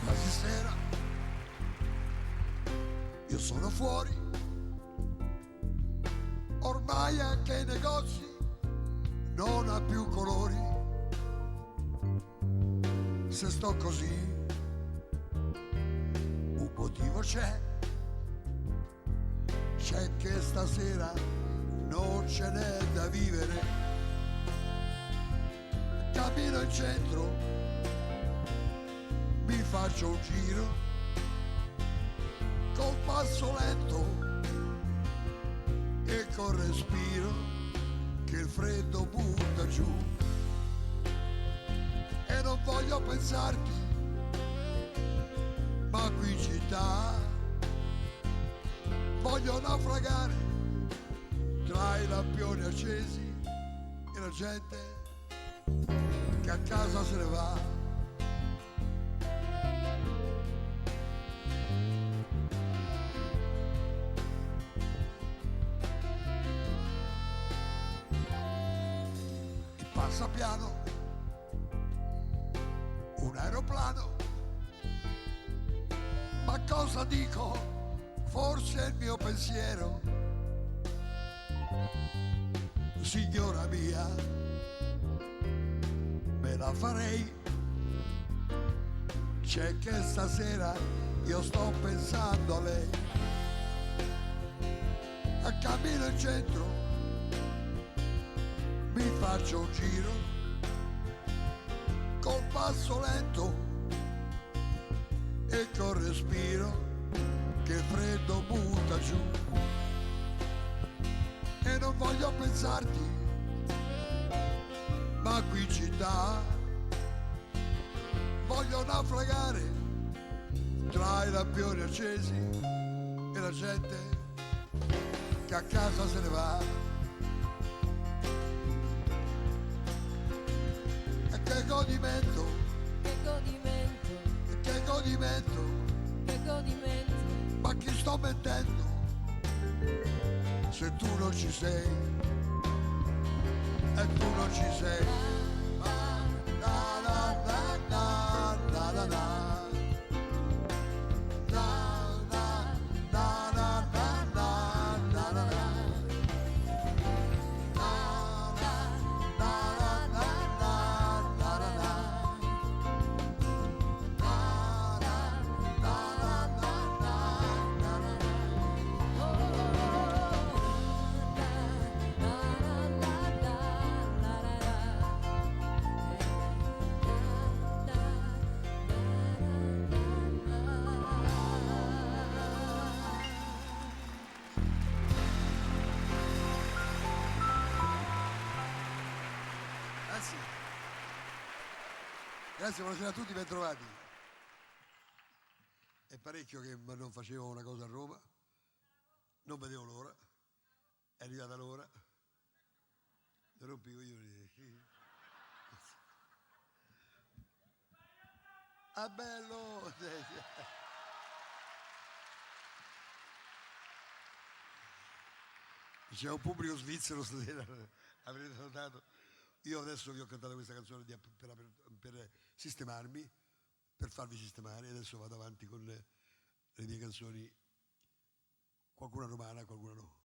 Quasi sera, io sono fuori, ormai anche i negozi non ha più colori. Se sto così, un motivo c'è che stasera non ce n'è da vivere. Cammino in centro, mi faccio un giro, col passo lento e col respiro che il freddo butta giù. E non voglio pensarti, ma qui in città voglio naufragare tra i lampioni accesi e la gente che a casa se ne va. E passa piano un aeroplano, ma cosa dico? Forse è il mio pensiero. Signora mia, me la farei, c'è che stasera io sto pensando a lei. A cammino in centro, mi faccio un giro, col passo lento e col respiro che il freddo butta giù. E non voglio pensarti, ma qui in città voglio naufragare tra i lampioni accesi e la gente che a casa se ne va. E che godimento, Che godimento, che godimento, che godimento. ma chi sto mettendo se tu non ci sei e tu non ci sei. Na, na, na, na, na, na, na. Na, na, na, na, na, na, na, na, na. Na, na, na, na, na, na, na, na. Na, na, na, na, na, na, na, na. Grazie. Grazie, buonasera a tutti, bentrovati. È parecchio che non facevo una cosa a Roma, non vedevo l'ora, è arrivata l'ora, non rompi i coglioni. Ah, bello! C'è un pubblico svizzero stasera, avrete notato. Io adesso vi ho cantato questa canzone per sistemarmi, per farvi sistemare, adesso vado avanti con le mie canzoni, qualcuna romana, qualcuna no.